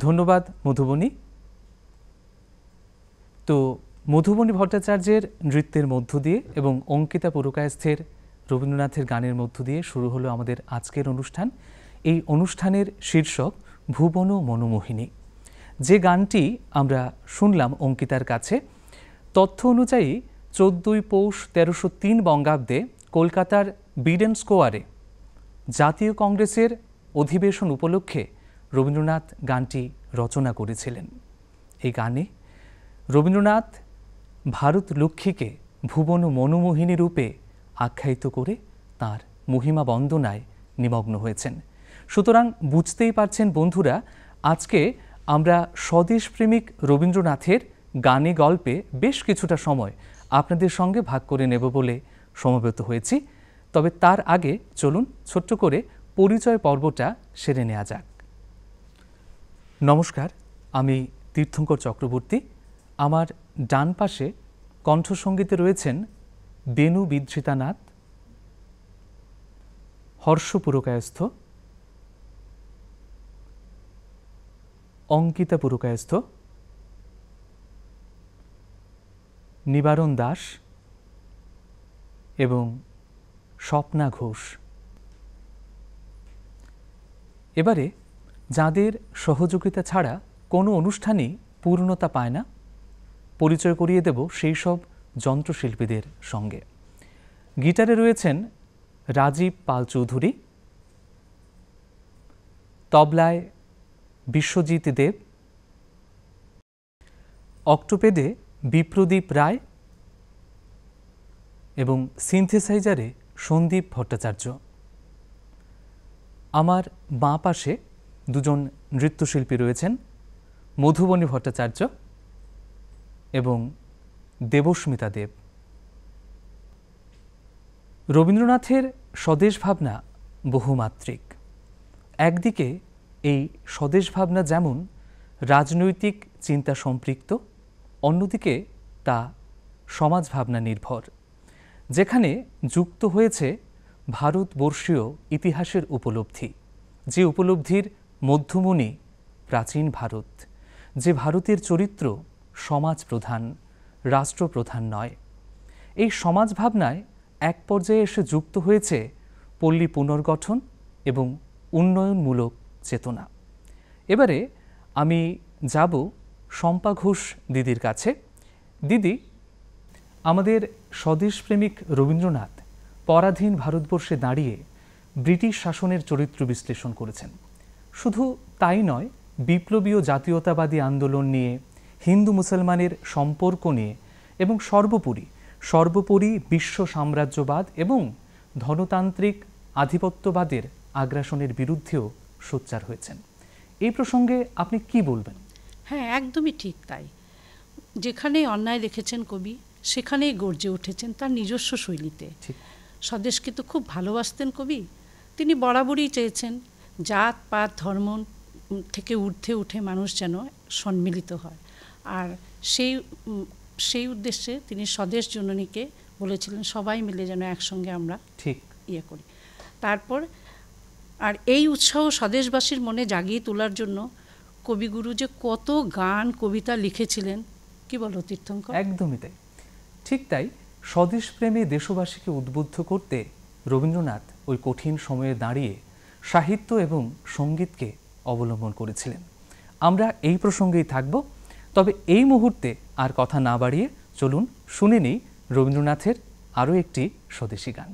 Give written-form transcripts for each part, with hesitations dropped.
ধন্যবাদ মধুবনী। তো মধুবনী ভট্টাচার্যের নৃত্যের মধ্য দিয়ে এবং অঙ্কিতা পুরকায়স্থের রবীন্দ্রনাথের গানের মধ্য দিয়ে শুরু হলো আমাদের আজকের অনুষ্ঠান। এই অনুষ্ঠানের শীর্ষক ভুবন মনোমোহিনী। যে গানটি আমরা শুনলাম অঙ্কিতার কাছে, তথ্য অনুযায়ী 14ই পৌষ 1303 বঙ্গাব্দে কলকাতার বিডেন স্কোয়ারে জাতীয় কংগ্রেসের অধিবেশন উপলক্ষে রবীন্দ্রনাথ গানটি রচনা করেছিলেন। এই গানে রবীন্দ্রনাথ ভারত লক্ষ্মীকে ভুবন মনোমোহিনী রূপে আখ্যায়িত করে তাঁর মহিমা বন্দনায় নিমগ্ন হয়েছেন। সুতরাং বুঝতেই পারছেন বন্ধুরা, আজকে আমরা স্বদেশপ্রেমিক রবীন্দ্রনাথের গানে গল্পে বেশ কিছুটা সময় আপনাদের সঙ্গে ভাগ করে নেব বলে সমবেত হয়েছি। তবে তার আগে চলুন ছোট্ট করে পরিচয় পর্বটা সেরে নেওয়া যাক। নমস্কার, আমি তীর্থঙ্কর চক্রবর্তী। আমার ডান পাশে কণ্ঠসঙ্গীতে রয়েছেন বেনু বিধৃতানাথ, হর্ষ পুরকায়স্থ, অঙ্কিতা পুরকায়স্থ, নিবারণ দাস এবং স্বপ্না ঘোষ। এবারে যাদের সহযোগিতা ছাড়া কোনো অনুষ্ঠানই পূর্ণতা পায় না, পরিচয় করিয়ে দেব সেই সব যন্ত্রশিল্পীদের সঙ্গে। গিটারে রয়েছেন রাজীব পাল চৌধুরী, তবলায় বিশ্বজিৎ দেব, অক্টোপেডে বিপ্রদীপ রায় এবং সিনথেসাইজারে সন্দীপ ভট্টাচার্য। আমার বাঁ পাশে দুজন নৃত্যশিল্পী রয়েছেন, মধুবনী ভট্টাচার্য এবং দেবস্মিতা দেব। রবীন্দ্রনাথের স্বদেশ ভাবনা বহুমাত্রিক। একদিকে এই স্বদেশ ভাবনা যেমন রাজনৈতিক চিন্তা সম্পৃক্ত, অন্যদিকে তা সমাজ ভাবনা নির্ভর, যেখানে যুক্ত হয়েছে ভারতবর্ষীয় ইতিহাসের উপলব্ধি, যে উপলব্ধির মধ্যমণি প্রাচীন ভারত, যে ভারতের চরিত্র সমাজ প্রধান, রাষ্ট্রপ্রধান নয়। এই সমাজ ভাবনায় এক পর্যায়ে এসে যুক্ত হয়েছে পল্লী পুনর্গঠন এবং উন্নয়নমূলক চেতনা। এবারে আমি যাব শম্পা ঘোষ দিদির কাছে। দিদি, আমাদের স্বদেশপ্রেমিক রবীন্দ্রনাথ পরাধীন ভারতবর্ষে দাঁড়িয়ে ব্রিটিশ শাসনের চরিত্র বিশ্লেষণ করেছেন। শুধু তাই নয়, বিপ্লবীয় জাতীয়তাবাদী আন্দোলন নিয়ে, হিন্দু মুসলমানের সম্পর্ক নিয়ে এবং সর্বোপরি বিশ্ব সাম্রাজ্যবাদ এবং ধনতান্ত্রিক আধিপত্যবাদের আগ্রাসনের বিরুদ্ধেও সোচ্চার হয়েছেন। এই প্রসঙ্গে আপনি কি বলবেন? হ্যাঁ, একদমই ঠিক তাই। যেখানে অন্যায় দেখেছেন কবি, সেখানেই গর্জে উঠেছেন তার নিজস্ব শৈলীতে। স্বদেশকে তো খুব ভালোবাসতেন কবি। তিনি বরাবরই চেয়েছেন জাত পাত ধর্ম থেকে ঊর্ধ্বে উঠে মানুষ যেন সম্মিলিত হয়, আর সেই উদ্দেশ্যে তিনি স্বদেশ জননীকে বলেছিলেন সবাই মিলে যেন একসঙ্গে আমরা ঠিক করি। তারপর আর এই উৎসাহ স্বদেশবাসীর মনে জাগিয়ে তোলার জন্য কবিগুরু যে কত গান কবিতা লিখেছিলেন, কি বলো তীর্থঙ্কর? একদমই তাই, ঠিক তাই। স্বদেশপ্রেমে দেশবাসীকে উদ্বুদ্ধ করতে রবীন্দ্রনাথ ওই কঠিন সময়ে দাঁড়িয়ে সাহিত্য এবং সঙ্গীতকে অবলম্বন করেছিলেন। আমরা এই প্রসঙ্গেই থাকব। তবে এই মুহূর্তে আর কথা না বাড়িয়ে চলুন শুনে নিই রবীন্দ্রনাথের আরও একটি স্বদেশী গান।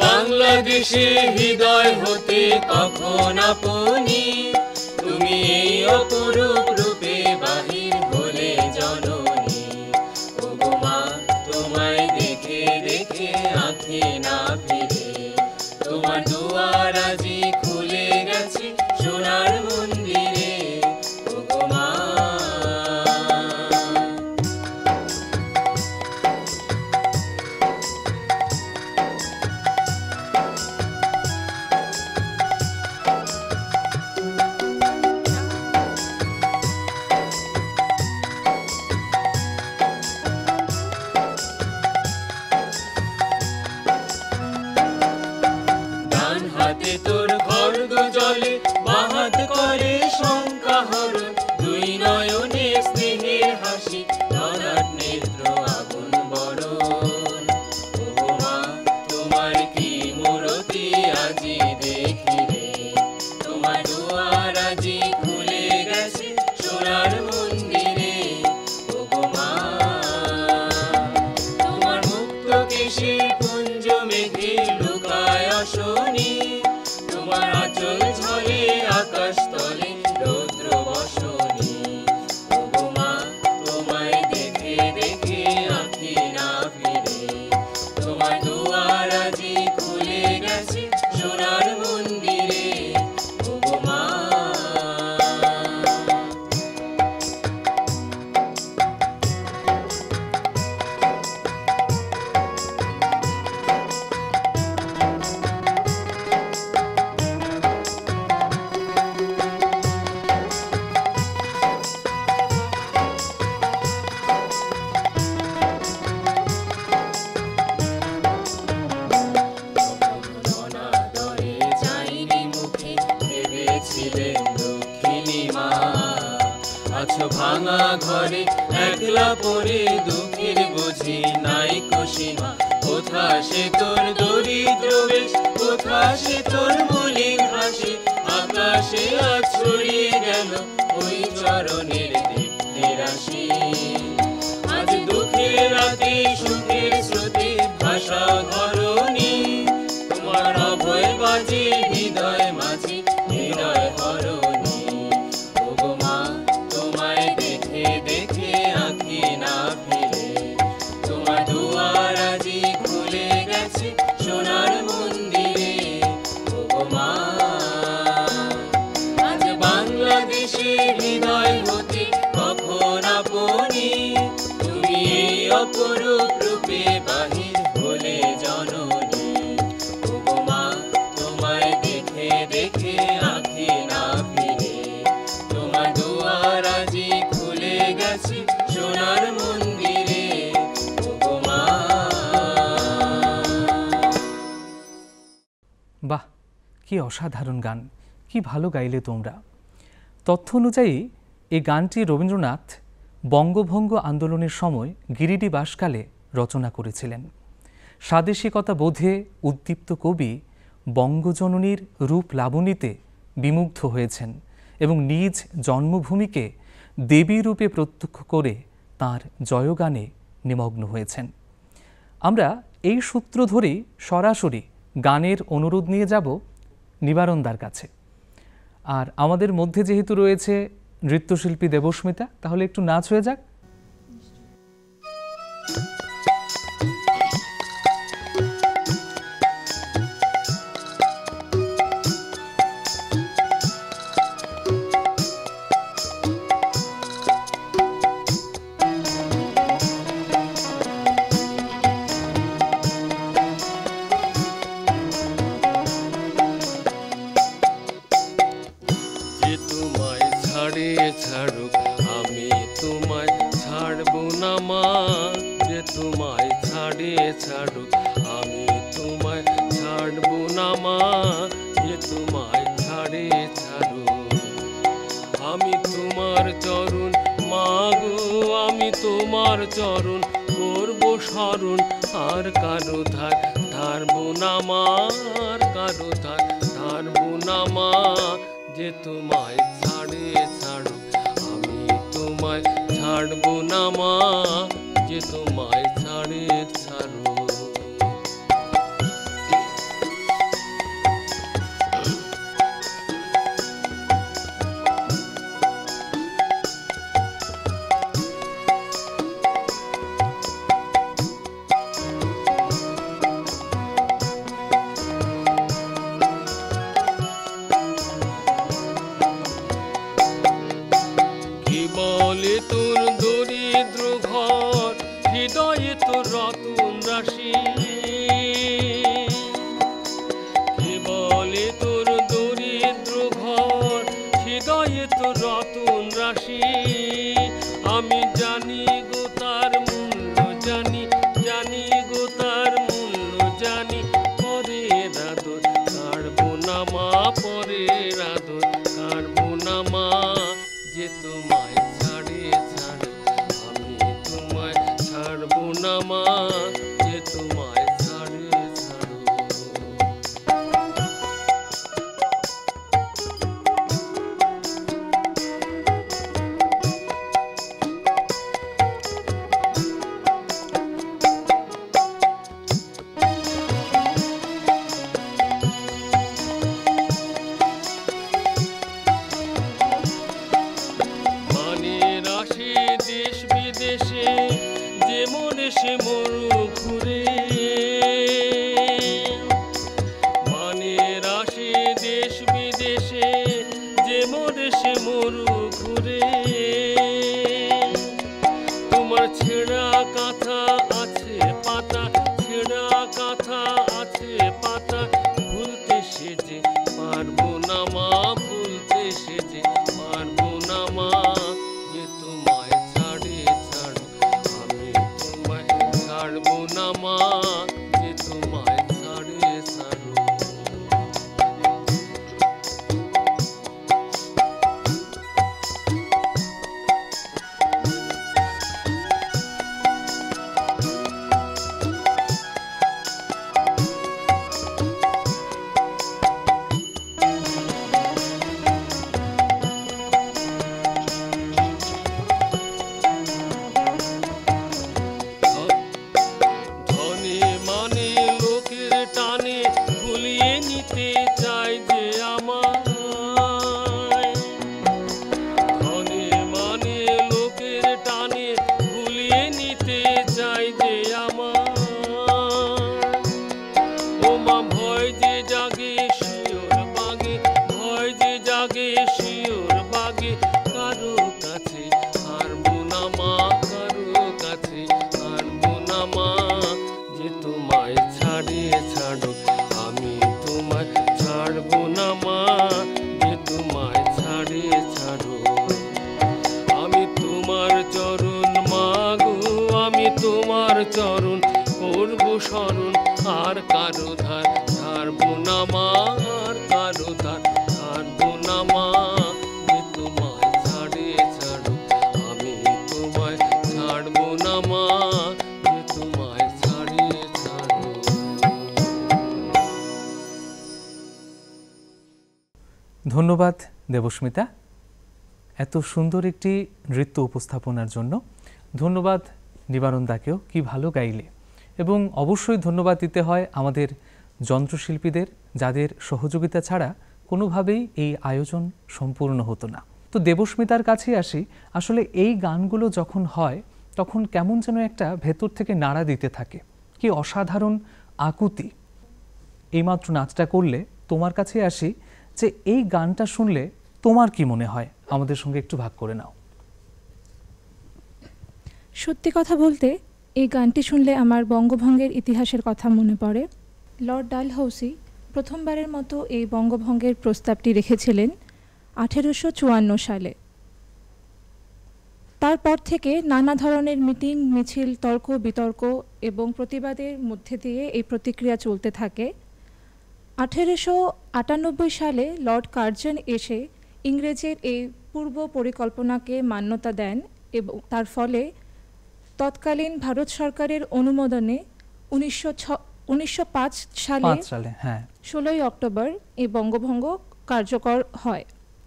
বাংলাদেশে হৃদয় হতে কখন আপনি তুমি এই অপরূপ রূপে বাহির হলে জননী। ওগো মা, তোমায় দেখে দেখে আঁখি না ফিরে, তোমার দুয়ার আজি খুলে গেছে সোনার মন্দিরে। ওগো মা, নিশির পুঞ্জ মেঘে লুকায় আসনি, তোমার আঁচল ঝরে আকাশ তলে রৌদ্র বসনি। ওগো মা, তোমায় দেখে দেখে আঁখি না ফিরে, তোমার দুয়ার আজি খুলে গেছে সোনার মন্দিরে। ওগো মা, অনাদরে যায়নি মুখে ভেবেছিলেন দক্ষিণী মা, আছো ভাঙা ঘরে একলা পড়ে দুঃখের বুঝি নাই সীমা। কোথা সে তোর দরিদ্র বেশ, কোথা সে তোর মলিন হাসি, আকাশে আজ ছড়িয়ে গেল ওই চরণের দীপ্তি রাশি। আজ দুঃখের রাতে সুখের স্রোতে ভাষা ধরণী, তোমার অভয় বাজে হৃদয় মাঝে হৃদয় হরণী। ওগো মা, তোমায় দেখে দেখে আঁখি না ফিরে, তোমার দুয়ার আজি খুলে গেছে সোনার মন্দিরে। ওগো মা, আজ বাংলাদেশে হৃদয় হতে কখন আপনি, তুমি এই অপরূপ রূপে বাহির হলে জননী। ওগো মা, তোমায় দেখে দেখে আঁখি না ফিরে, তোমার দুয়ার আজি খুলে গেছে সোনার মন্দিরে। ওগো মা। বাহ, কি অসাধারণ গান, কি ভালো গাইলে তোমরা। তথ্য অনুযায়ী এই গানটি রবীন্দ্রনাথ বঙ্গভঙ্গ আন্দোলনের সময় গিরিডি বাসকালে রচনা করেছিলেন। স্বাদেশিকতা বোধে উদ্দীপ্ত কবি বঙ্গজননীর রূপ লাবণীতে বিমুগ্ধ হয়েছেন এবং নিজ জন্মভূমিকে দেবী রূপে প্রত্যক্ষ করে তাঁর জয়গানে নিমগ্ন হয়েছেন। আমরা এই সূত্র ধরেই সরাসরি গানের অনুরোধ নিয়ে যাব নিবারণদার কাছে। আর আমাদের মধ্যে যেহেতু রয়েছে নৃত্যশিল্পী দেবস্মিতা, তাহলে একটু নাচ হয়ে যাক। যে তোমায় ছাড়ে ছাড়ুক আমি তোমায় ছাড়ব না মা, যে তোমায় ছাড়ে ছাড়ুক আমি তোমায় ছাড়ব না মা, যে তোমায় ছাড়ে ছাড়ুক। আমি তোমার চরণ মাগো, আমি তোমার চরণ করব স্মরণ, আর কারো ধার ধারব না মা, আর কারো ধার ধারব না মা, যে তোমায় ছাড়ে ছাড়ুক আমি তোমায় ছাড়ব না মা, যে তোমায় ছাড়ে ছাড়ুক। কি বলে তোর দরিদ্র ঘর, হৃদয়ে বিদেশে যে মোরে সে মরু ঘুরে মানের আসে দেশ বিদেশে যে মোরে সে মরু ঘুরে তোমার ছেঁড়া কাঁথা আছে পাতা ছেঁড়া কাঁথা আছে পাতা ভুলতে সেজে পারবো না মা ভুলতে সেজে পারবো না মা যে তোমায় ছাড়ে ছাড়ো আমি তোমায় ছাড়বো না মা যে তোমায় ছাড়ে ছাড়ো ধনে মানে লোকের টানে ভুলিয়ে নিতে চাই যে আমায় ধনে মানে লোকের টানে ভুলিয়ে নিতে চাই যে আমায় ও মা ভয় যে জাগে শিওর বাগে ভয় যে জাগে শিওর বাগে কারো কাছে হারবো না মা কারো কাছে হারবো না মা যে তোমায় ছাড়ে ছাড়ো আমি তোমায় ছাড়বো না মা যে তোমায় ছাড়ে ছাড়ো আমি তোমার চরণ মাগো আমি তোমার চরণ করবো স্মরণ আর কারো ধার ছাড়বো না মা আর কারো ধার ছাড়বো না মা যে তোমায় ছাড়ে ছাড়ো আমি তোমায় ছাড়বো না মা যে তোমায় ছাড়ে ছাড়ো ধন্যবাদ দেবস্মিতা এত সুন্দর একটি নৃত্য উপস্থাপনার জন্য। ধন্যবাদ নিবারণ দাকেও, কি ভালো গাইলে। এবং অবশ্যই ধন্যবাদ দিতে হয় আমাদের যন্ত্রশিল্পীদের, যাদের সহযোগিতা ছাড়া কোনোভাবেই এই আয়োজন সম্পূর্ণ হতো না। তো দেবস্মিতার কাছে আসি, আসলে এই গানগুলো যখন হয় তখন কেমন যেন একটা ভেতর থেকে নাড়া দিতে থাকে, কি অসাধারণ আকুতি। এইমাত্র নাচটা করলে, তোমার কাছে আসি যে এই গানটা শুনলে তোমার কি মনে হয়, আমাদের সঙ্গে একটু ভাগ করে নাও। সত্যি কথা বলতে এই গানটি শুনলে আমার বঙ্গভঙ্গের ইতিহাসের কথা মনে পড়ে। লর্ড ডালহৌসি প্রথমবারের মতো এই বঙ্গভঙ্গের প্রস্তাবটি রেখেছিলেন 1854 সালে। তারপর থেকে নানা ধরনের মিটিং, মিছিল, তর্ক বিতর্ক এবং প্রতিবাদের মধ্যে দিয়ে এই প্রতিক্রিয়া চলতে থাকে। 1898 সালে লর্ড কার্জন এসে ইংরেজের এই পূর্ব পরিকল্পনাকে মান্যতা দেন এবং তার ফলে তৎকালীন ভারত সরকারের অনুমোদনে 1905 সালে 16 অক্টোবর এই বঙ্গভঙ্গ কার্যকর হয়।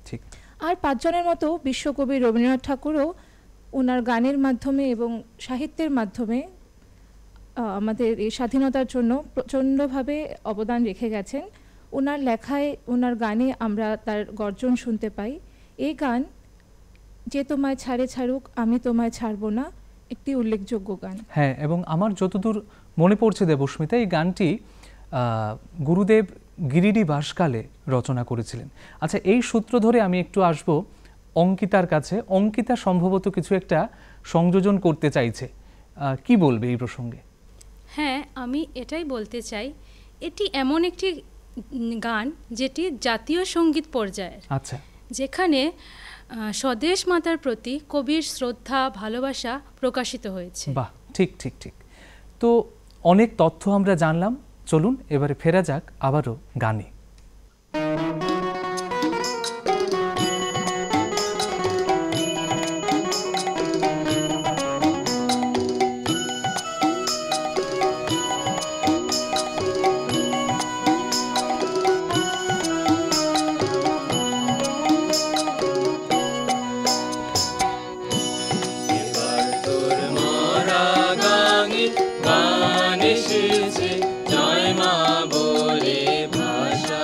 ঠিক। আর 5 জনের মতো বিশ্বকবি রবীন্দ্রনাথ ঠাকুরও ওনার গানের মাধ্যমে এবং সাহিত্যের মাধ্যমে আমাদের এই স্বাধীনতার জন্য প্রচণ্ডভাবে অবদান রেখে গেছেন। ওনার লেখায়, ওনার গানে আমরা তার গর্জন শুনতে পাই। এই গান যে তোমায় ছাড়ে ছাড়ুক আমি তোমায় ছাড়বো না একটি উল্লেখযোগ্য গান। হ্যাঁ, এবং আমার যতদূর মনে পড়ছে দেবস্মিতা, এই গানটি গুরুদেব গিরিডি বাসকালে রচনা করেছিলেন। আচ্ছা, এই সূত্র ধরে আমি একটু আসব অঙ্কিতার কাছে। অঙ্কিতা সম্ভবত কিছু একটা সংযোজন করতে চাইছে, কি বলবে এই প্রসঙ্গে? হ্যাঁ, আমি এটাই বলতে চাই, এটি এমন একটি গান যেটি জাতীয় সঙ্গীত পর্যায়ের। আচ্ছা। যেখানে স্বদেশ মাতার প্রতি কবির শ্রদ্ধা, ভালোবাসা প্রকাশিত হয়েছে। বাহ, ঠিক ঠিক ঠিক। তো অনেক তথ্য আমরা জানলাম, চলুন এবারে ফেরা যাক আবারও গানে। এসেছে জয় মা বলে ভাষা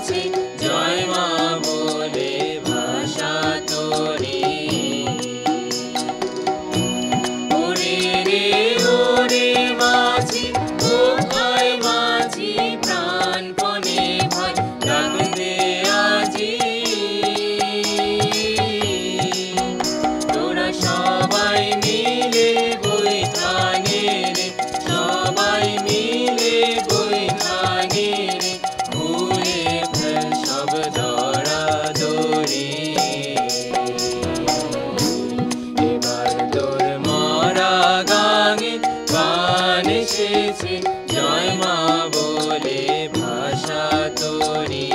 এসেছে জয় মা বলে ভাষা তোরি। ওরে রে ওরে মাঝি কোথায় মাঝি প্রাণপণে ভয় ডাক দে আজি। তোরা সবাই মিলে বৈঠানে রে সবাই মিলে বৈঠানে রে ভুলে ফেল সব দরাদরি। এবার তোর মরা গাঙে গান এসেছে জয় মা বলে ভাষা তোরি।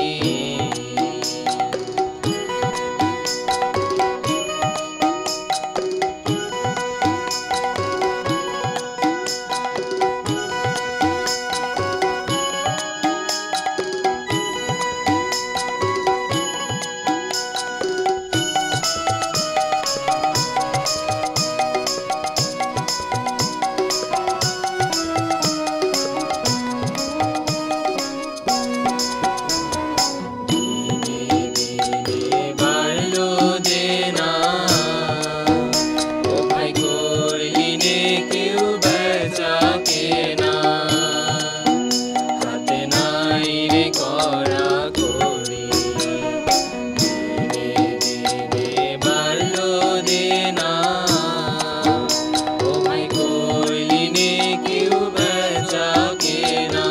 বাড়লো দেনা ও ভাই করলি নে কেউ বেচা কেনা। হাতে নাই রে করা করি দিনে দিনে বাড়লো দেনা ও ভাই করলি নে কেউ বেচা কেনা।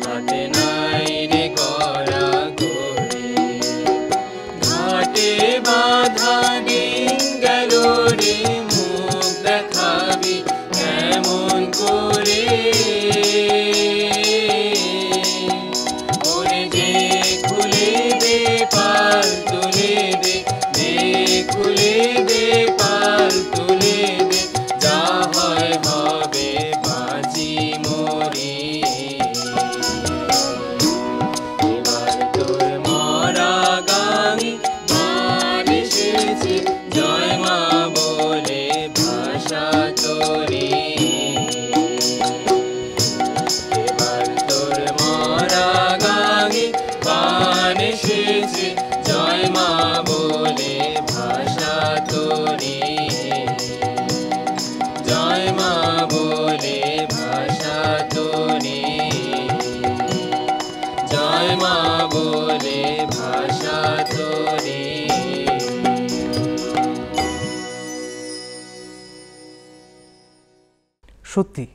হাতে নাই রে করা করি ঘাটে বাঁধা দিন গেল রে মুখ দেখাবি কেমন করে। ওরে যে খুলে দে পাল তুলে দে দে খুলে দে পাল তুলে দে যা হয় হবে বাজি মরি। এবার তোর মরা গাঙে গান এসেছে জয় মা বলে ভাষা তোরি। এবার তোর মরা গাঙে গান এসেছে জয় মা বলে ভাষা তোরি। জয় মা বলে ভাষা তোরি। জয় মা বলে ভাষা তোরি। সত্যি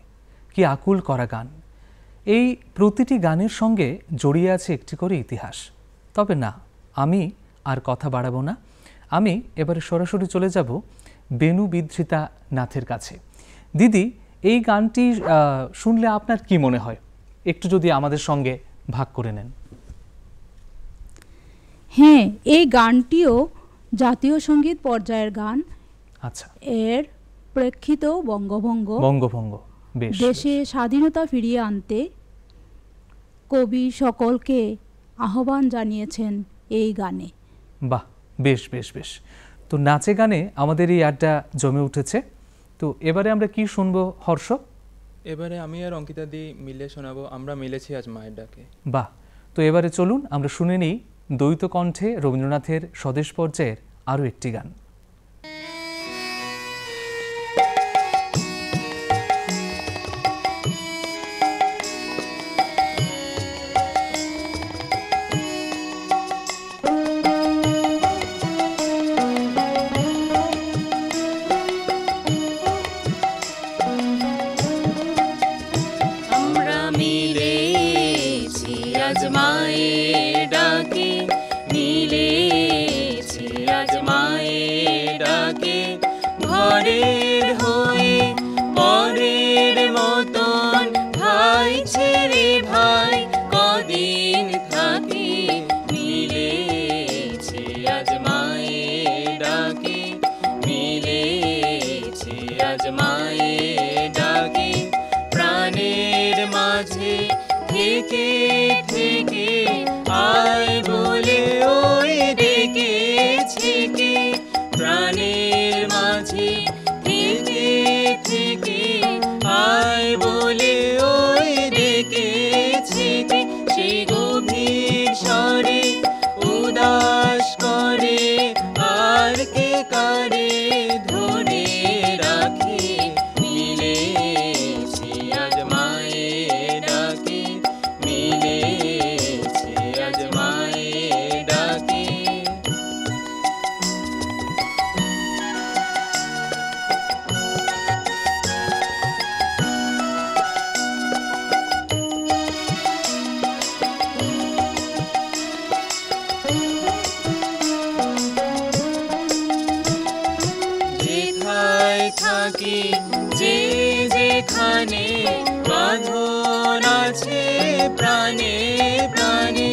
কি আকুল করা গান। এই প্রতিটি গানের সঙ্গে জড়িয়ে আছে একটি করে ইতিহাস। তবে না, আমি আর কথা বাড়াবো না। আমি এবারে সরাসরি চলে যাব বেনু বিধৃতা নাথের কাছে। দিদি, এই গানটি শুনলে আপনার কি মনে হয়, একটু যদি আমাদের সঙ্গে ভাগ করে নেন। হ্যাঁ, এই গানটিও জাতীয় সঙ্গীত পর্যায়ের গান। আচ্ছা, এর প্রেক্ষিত বঙ্গভঙ্গ। বঙ্গভঙ্গ, বেশ। দেশে স্বাধীনতা ফিরিয়ে আনতে কবি সকলকে আহ্বান জানিয়েছেন এই গানে। বাহ, বেশ বেশ বেশ। তো নাচে গানে আমাদের এই আড্ডা জমে উঠেছে। তো এবারে আমরা কি শুনবো হর্ষ? এবারে আমি আর অঙ্কিতা দি মিলে শোনাবো আমরা মিলেছি আজ মায়ের ডাকে। বাহ, তো এবারে চলুন আমরা শুনে নিই দ্বৈত কণ্ঠে রবীন্দ্রনাথের স্বদেশ পর্যায়ের আরও একটি গান। আমরা মিলেছি আজ মায়ের ডাকে, মিলেছি আজ মায়ের ডাকে। ঘরের হয়ে পরের মতন ভাই ছেড়ে ভাই কদিন থাকি। মিলেছি আজ মায়ের ডাকে, মিলেছি আজ মায়ের ডাকে। প্রাণের মাঝে থেকে থেকে আয় বলে ওই ডেকেছে কে। প্রাণের মাঝে থেকে থেকে আয় বলে ওই ডেকেছে কে। সেই গভীর প্রাণে প্রাণে,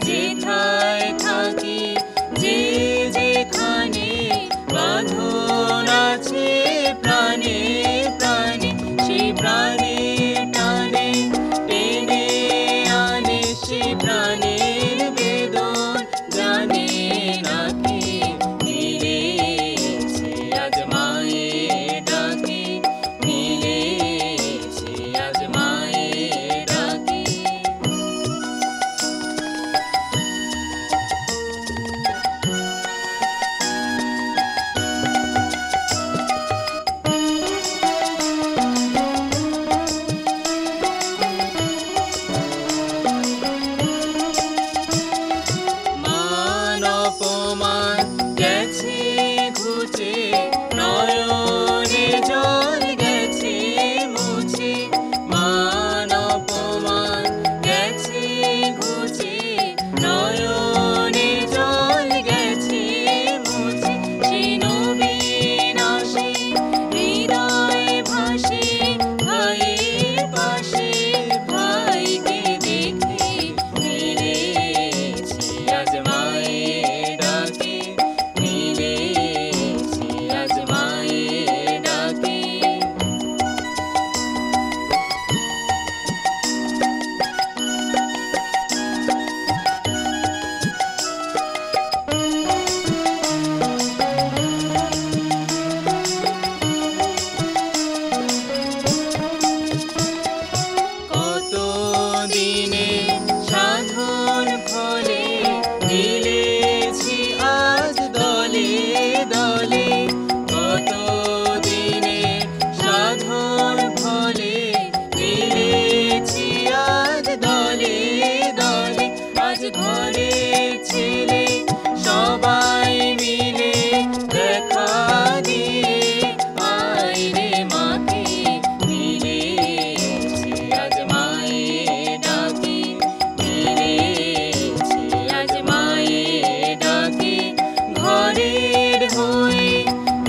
যেথায় থাকি যে যেখানে, বাঁধন আছে প্রাণে প্রাণে, সেই প্রাণে টানে টেনে আনে, সেই প্রাণের বেদন জানে নাকি, মিলেছে আজ মায়ের ডাকে, মিলেছে আজ মায়ের ডাকে। মান অপমান গেছে ঘুচে, নয়নে জল গেছে মুছে, মান অপমান গেছে ঘুচে, নয়নে জল গেছে মুছে, সেই নবীন আসে হৃদয় ভাসে, ভাইয়ের পাশে ভাইকে দেখে, মিলেছে আজ মায়ের ডাকে, মিলেছে আজ মায়ের ডাকে। কত দিনে সাধন ফলে, মিলেছি আজ দলে দলে, কত দিনে সাধন ফলে, মিলেছি আজ দলে দলে, আজ ঘরের ছেলে সবাই মিলে দেখা দিয়ে আইরে মাকে, মিলেছে আজ মায়ের ডাকে, মিলেছে আজ মায়ের ডাকে, ঘরের হয়ে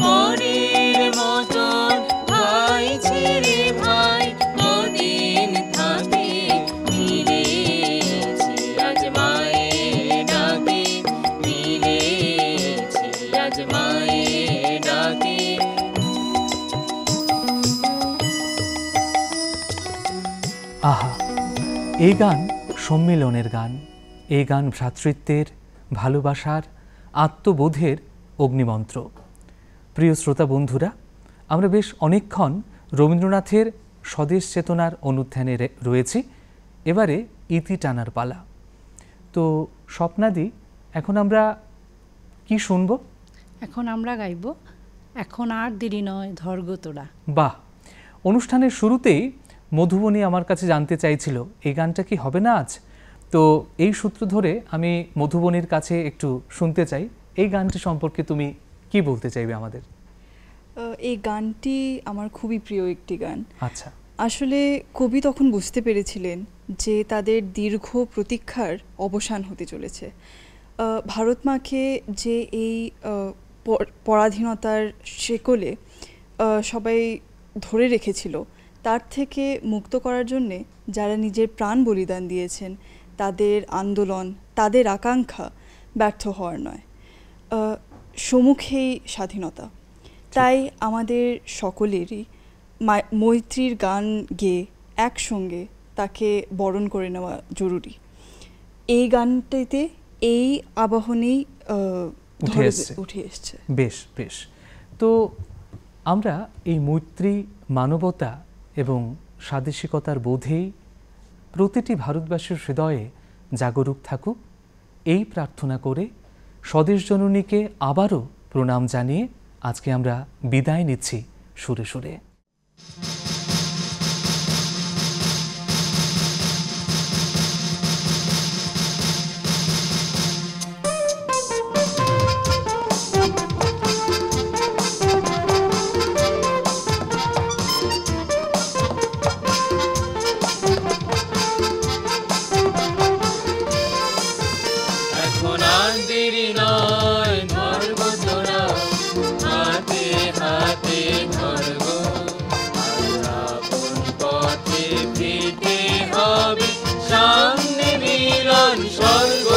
পরের মতন ভাই ছেড়ে ভাই কদিন থাকে, মিলেছে আজ মায়ের ডাকে, মিলেছে আজ মায়ের ডাকে। আহা, এই গান সম্মিলনের গান, এই গান ভ্রাতৃত্বের, ভালোবাসার, আত্মবোধের অগ্নিমন্ত্র। প্রিয় শ্রোতা বন্ধুরা, আমরা বেশ অনেকক্ষণ রবীন্দ্রনাথের স্বদেশ চেতনার অনুধ্যানে রয়েছি। এবারে ইতি টানার পালা। তো স্বপ্নাদি, এখন আমরা কি শুনব? এখন আমরা গাইব এখন আর দেরি নয় ধর্গ তোরা। বাহ! অনুষ্ঠানের শুরুতেই মধুবনী আমার কাছে জানতে চাইছিল এই গানটা কি হবে না আজ। তো এই সূত্র ধরে আমি মধুবনীর কাছে একটু শুনতে চাই, এই গানটি সম্পর্কে তুমি কি বলতে চাইবে আমাদের? এই গানটি আমার খুবই প্রিয় একটি গান। আচ্ছা, আসলে কবি তখন বুঝতে পেরেছিলেন যে তাদের দীর্ঘ প্রতীক্ষার অবসান হতে চলেছে। ভারত মাকে যে এই পরাধীনতার শেকলে সবাই ধরে রেখেছিল, তার থেকে মুক্ত করার জন্যে যারা নিজের প্রাণ বলিদান দিয়েছেন, তাদের আন্দোলন, তাদের আকাঙ্ক্ষা ব্যর্থ হওয়ার নয়, সম্মুখেই স্বাধীনতা। তাই আমাদের সকলেরই মৈত্রীর গান গেয়ে একসঙ্গে তাকে বরণ করে নেওয়া জরুরি। এই গানটিতে এই আবাহনেই উঠে এসছে। বেশ বেশ। তো আমরা এই মৈত্রী, মানবতা এবং স্বাদেশিকতার বোধেই প্রতিটি ভারতবাসীর হৃদয়ে জাগরুক থাকুক, এই প্রার্থনা করে স্বদেশ জননীকে আবারও প্রণাম জানিয়ে আজকে আমরা বিদায় নিচ্ছি সুরে সুরে। শান্তি স্বর্গ